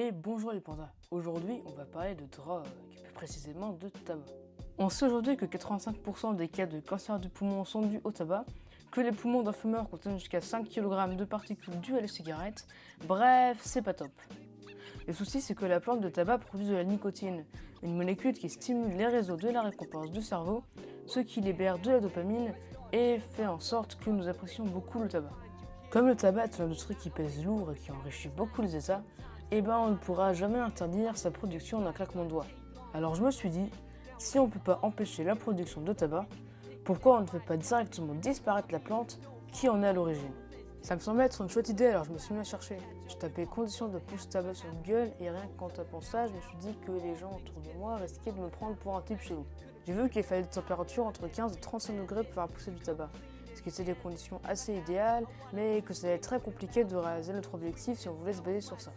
Et bonjour les pandas, aujourd'hui on va parler de drogue, plus précisément de tabac. On sait aujourd'hui que 85% des cas de cancer du poumon sont dus au tabac, que les poumons d'un fumeur contiennent jusqu'à 5 kg de particules dues à la cigarette, bref, c'est pas top. Le souci c'est que la plante de tabac produit de la nicotine, une molécule qui stimule les réseaux de la récompense du cerveau, ce qui libère de la dopamine et fait en sorte que nous apprécions beaucoup le tabac. Comme le tabac est une industrie qui pèse lourd et qui enrichit beaucoup les États, on ne pourra jamais interdire sa production d'un claquement de doigts. Alors je me suis dit, si on ne peut pas empêcher la production de tabac, pourquoi on ne fait pas directement disparaître la plante qui en est à l'origine? Ça me semblait être une chouette idée, alors je me suis mis à chercher. Je tapais conditions de pousse tabac sur Google et rien qu'en tapant ça, je me suis dit que les gens autour de moi risquaient de me prendre pour un type chelou. J'ai vu qu'il fallait des températures entre 15 et 35 degrés pour faire pousser du tabac, ce qui étaient des conditions assez idéales, mais que ça allait être très compliqué de réaliser notre objectif si on voulait se baser sur ça.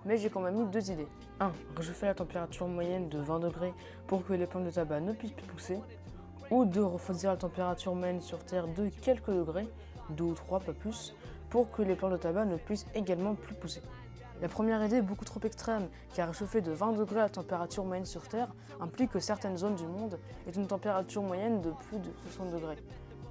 Mais j'ai quand même eu deux idées. 1. Réchauffer la température moyenne de 20 degrés pour que les plantes de tabac ne puissent plus pousser. Ou 2. Refroidir la température moyenne sur Terre de quelques degrés, 2 ou 3, pas plus, pour que les plantes de tabac ne puissent également plus pousser. La première idée est beaucoup trop extrême, car réchauffer de 20 degrés la température moyenne sur Terre implique que certaines zones du monde aient une température moyenne de plus de 60 degrés.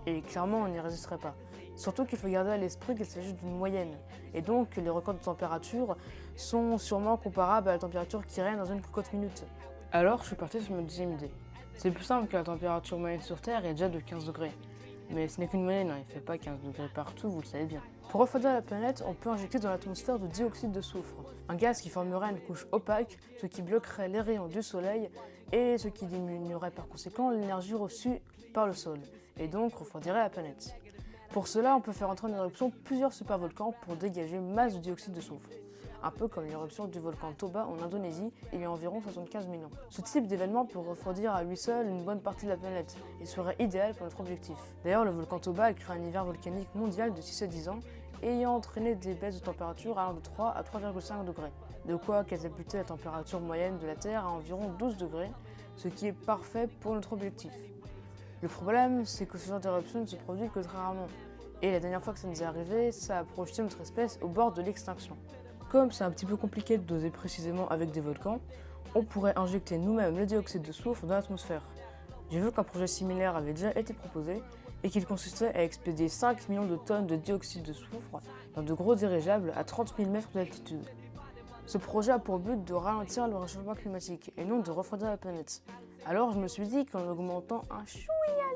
Et clairement, on n'y résisterait pas. Surtout qu'il faut garder à l'esprit qu'il s'agit d'une moyenne, et donc que les records de température sont sûrement comparables à la température qui règne dans une cocotte minute. Alors, je suis parti sur ma deuxième idée. C'est plus simple que la température moyenne sur Terre est déjà de 15 degrés. Mais ce n'est qu'une moyenne, il ne fait pas 15 degrés partout, vous le savez bien. Pour refroidir la planète, on peut injecter dans l'atmosphère du dioxyde de soufre, un gaz qui formerait une couche opaque, ce qui bloquerait les rayons du soleil et ce qui diminuerait par conséquent l'énergie reçue par le sol, et donc refroidirait la planète. Pour cela, on peut faire entrer en éruption plusieurs supervolcans pour dégager masse de dioxyde de soufre. Un peu comme l'éruption du volcan Toba en Indonésie il y a environ 75 000 ans. Ce type d'événement peut refroidir à lui seul une bonne partie de la planète et serait idéal pour notre objectif. D'ailleurs, le volcan Toba a créé un hiver volcanique mondial de 6 à 10 ans ayant entraîné des baisses de température allant de 3 à 3,5 degrés. De quoi catapulter la température moyenne de la Terre à environ 12 degrés, ce qui est parfait pour notre objectif. Le problème, c'est que ce genre d'éruption ne se produit que très rarement. Et la dernière fois que ça nous est arrivé, ça a projeté notre espèce au bord de l'extinction. Comme c'est un petit peu compliqué de doser précisément avec des volcans, on pourrait injecter nous-mêmes le dioxyde de soufre dans l'atmosphère. J'ai vu qu'un projet similaire avait déjà été proposé et qu'il consistait à expédier 5 millions de tonnes de dioxyde de soufre dans de gros dirigeables à 30 000 mètres d'altitude. Ce projet a pour but de ralentir le réchauffement climatique et non de refroidir la planète. Alors je me suis dit qu'en augmentant un chouïa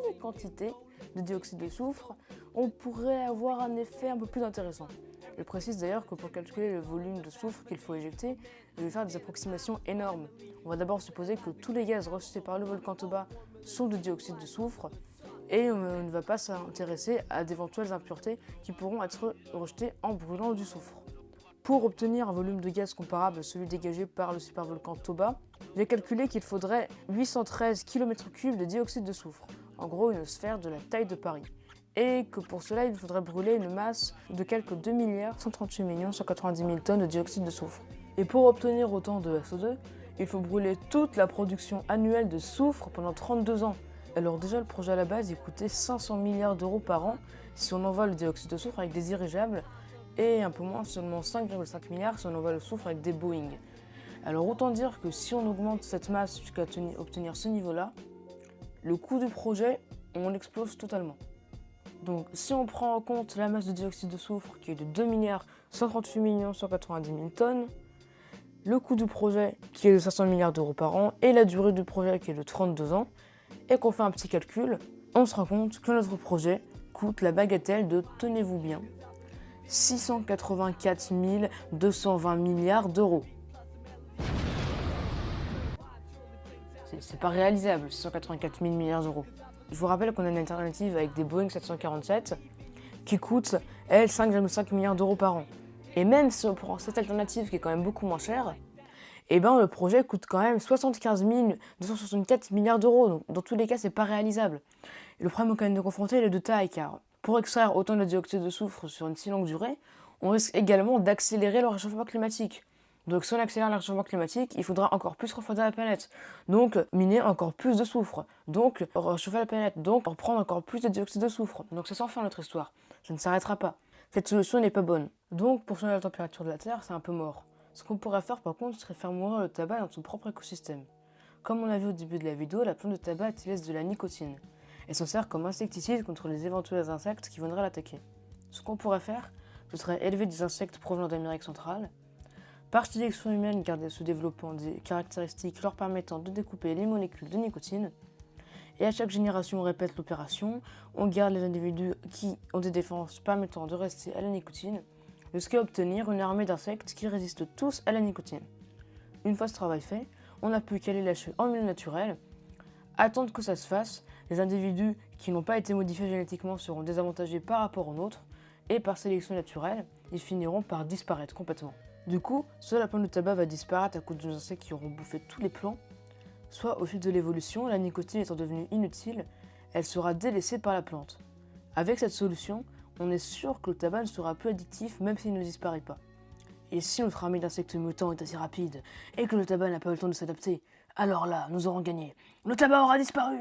les quantités de dioxyde de soufre, on pourrait avoir un effet un peu plus intéressant. Je précise d'ailleurs que pour calculer le volume de soufre qu'il faut éjecter, je vais faire des approximations énormes. On va d'abord supposer que tous les gaz rejetés par le volcan Toba sont de dioxyde de soufre et on ne va pas s'intéresser à d'éventuelles impuretés qui pourront être rejetées en brûlant du soufre. Pour obtenir un volume de gaz comparable à celui dégagé par le supervolcan Toba, j'ai calculé qu'il faudrait 813 km3 de dioxyde de soufre, en gros une sphère de la taille de Paris. Et que pour cela, il faudrait brûler une masse de quelques 2 138 190 000 tonnes de dioxyde de soufre. Et pour obtenir autant de SO2, il faut brûler toute la production annuelle de soufre pendant 32 ans. Alors déjà, le projet à la base, il coûtait 500 milliards d'euros par an si on envoie le dioxyde de soufre avec des dirigeables, et un peu moins, seulement 5,5 milliards si on envoie le soufre avec des Boeing. Alors autant dire que si on augmente cette masse jusqu'à obtenir ce niveau-là, le coût du projet, on l'explose totalement. Donc si on prend en compte la masse de dioxyde de soufre qui est de 2 138 190 000 tonnes, le coût du projet qui est de 500 milliards d'euros par an et la durée du projet qui est de 32 ans, et qu'on fait un petit calcul, on se rend compte que notre projet coûte la bagatelle de, tenez-vous bien, 684 220 milliards d'euros. C'est pas réalisable, 684 000 milliards d'euros. Je vous rappelle qu'on a une alternative avec des Boeing 747 qui coûte, elle, 5,5 milliards d'euros par an. Et même si on prend cette alternative qui est quand même beaucoup moins chère, le projet coûte quand même 75 264 milliards d'euros. Donc dans tous les cas, c'est pas réalisable. Et le problème auquel on est confronté est de taille, car pour extraire autant de dioxyde de soufre sur une si longue durée, on risque également d'accélérer le réchauffement climatique. Donc si on accélère le réchauffement climatique, il faudra encore plus refroidir la planète. Donc miner encore plus de soufre. Donc réchauffer la planète. Donc reprendre encore plus de dioxyde de soufre. Donc c'est sans fin notre histoire. Ça ne s'arrêtera pas. Cette solution n'est pas bonne. Donc pour changer la température de la Terre, c'est un peu mort. Ce qu'on pourrait faire par contre serait faire mourir le tabac dans son propre écosystème. Comme on l'a vu au début de la vidéo, la plante de tabac utilise de la nicotine et s'en sert comme insecticide contre les éventuels insectes qui viendraient l'attaquer. Ce qu'on pourrait faire, ce serait élever des insectes provenant d'Amérique centrale. Par sélection humaine, garder se développant des caractéristiques leur permettant de découper les molécules de nicotine. Et à chaque génération, on répète l'opération, on garde les individus qui ont des défenses permettant de rester à la nicotine, jusqu'à obtenir une armée d'insectes qui résistent tous à la nicotine. Une fois ce travail fait, on n'a plus qu'à les lâcher en milieu naturel, attendre que ça se fasse, les individus qui n'ont pas été modifiés génétiquement seront désavantagés par rapport aux nôtres, et par sélection naturelle, ils finiront par disparaître complètement. Du coup, soit la plante de tabac va disparaître à cause des insectes qui auront bouffé tous les plants, soit au fil de l'évolution, la nicotine étant devenue inutile, elle sera délaissée par la plante. Avec cette solution, on est sûr que le tabac ne sera plus addictif même s'il ne disparaît pas. Et si notre armée d'insectes mutants est assez rapide et que le tabac n'a pas eu le temps de s'adapter, alors là, nous aurons gagné. Le tabac aura disparu!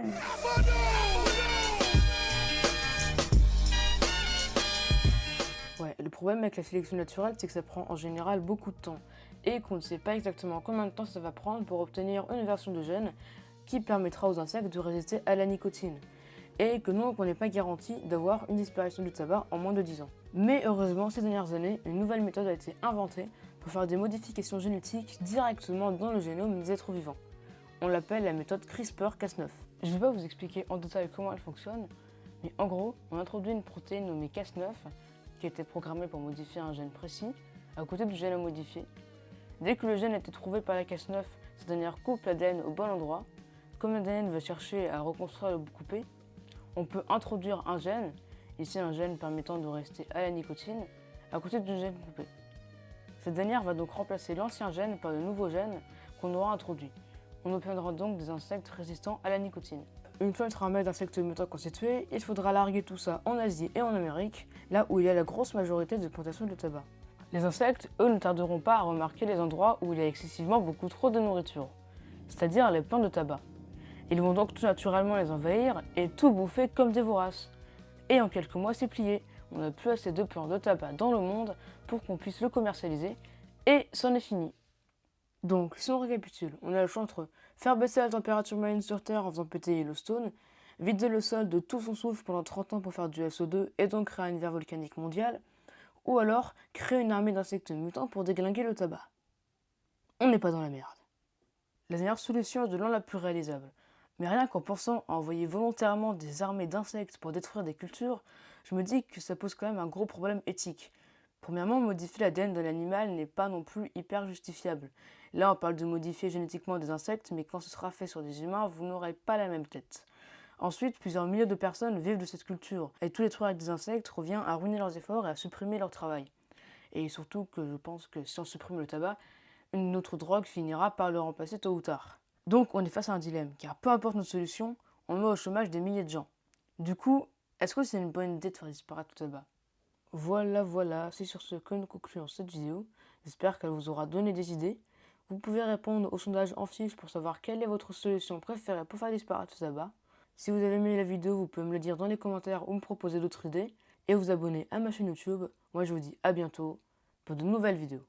Ouais, le problème avec la sélection naturelle, c'est que ça prend en général beaucoup de temps et qu'on ne sait pas exactement combien de temps ça va prendre pour obtenir une version de gène qui permettra aux insectes de résister à la nicotine. Et que donc on n'est pas garanti d'avoir une disparition du tabac en moins de 10 ans. Mais heureusement, ces dernières années, une nouvelle méthode a été inventée pour faire des modifications génétiques directement dans le génome des êtres vivants. On l'appelle la méthode CRISPR-Cas9. Je ne vais pas vous expliquer en détail comment elle fonctionne, mais en gros, on introduit une protéine nommée Cas9 qui a été programmée pour modifier un gène précis à côté du gène à modifier. Dès que le gène a été trouvé par la Cas9, cette dernière coupe l'ADN au bon endroit. Comme l'ADN va chercher à reconstruire le bout coupé, on peut introduire un gène, ici un gène permettant de rester à la nicotine, à côté du gène coupé. Cette dernière va donc remplacer l'ancien gène par le nouveau gène qu'on aura introduit. On obtiendra donc des insectes résistants à la nicotine. Une fois notre armée d'insectes mutants constituée, il faudra larguer tout ça en Asie et en Amérique, là où il y a la grosse majorité de plantations de tabac. Les insectes, eux, ne tarderont pas à remarquer les endroits où il y a excessivement beaucoup trop de nourriture, c'est-à-dire les plants de tabac. Ils vont donc tout naturellement les envahir et tout bouffer comme des voraces. Et en quelques mois, c'est plié. On n'a plus assez de plants de tabac dans le monde pour qu'on puisse le commercialiser et c'en est fini. Donc, si on récapitule, on a le choix entre faire baisser la température moyenne sur Terre en faisant péter Yellowstone, vider le sol de tout son souffle pendant 30 ans pour faire du SO2 et donc créer un hiver volcanique mondial, ou alors créer une armée d'insectes mutants pour déglinguer le tabac. On n'est pas dans la merde. La meilleure solution est de loin la plus réalisable. Mais rien qu'en pensant à envoyer volontairement des armées d'insectes pour détruire des cultures, je me dis que ça pose quand même un gros problème éthique. Premièrement, modifier l'ADN de l'animal n'est pas non plus hyper justifiable. Là, on parle de modifier génétiquement des insectes, mais quand ce sera fait sur des humains, vous n'aurez pas la même tête. Ensuite, plusieurs milliers de personnes vivent de cette culture, et tout détruire avec des insectes revient à ruiner leurs efforts et à supprimer leur travail. Et surtout que je pense que si on supprime le tabac, une autre drogue finira par le remplacer tôt ou tard. Donc on est face à un dilemme, car peu importe notre solution, on met au chômage des milliers de gens. Du coup, est-ce que c'est une bonne idée de faire disparaître le tabac ? Voilà, c'est sur ce que nous concluons cette vidéo. J'espère qu'elle vous aura donné des idées. Vous pouvez répondre au sondage en fiche pour savoir quelle est votre solution préférée pour faire disparaître le tabac. Si vous avez aimé la vidéo, vous pouvez me le dire dans les commentaires ou me proposer d'autres idées. Et vous abonner à ma chaîne YouTube. Moi je vous dis à bientôt pour de nouvelles vidéos.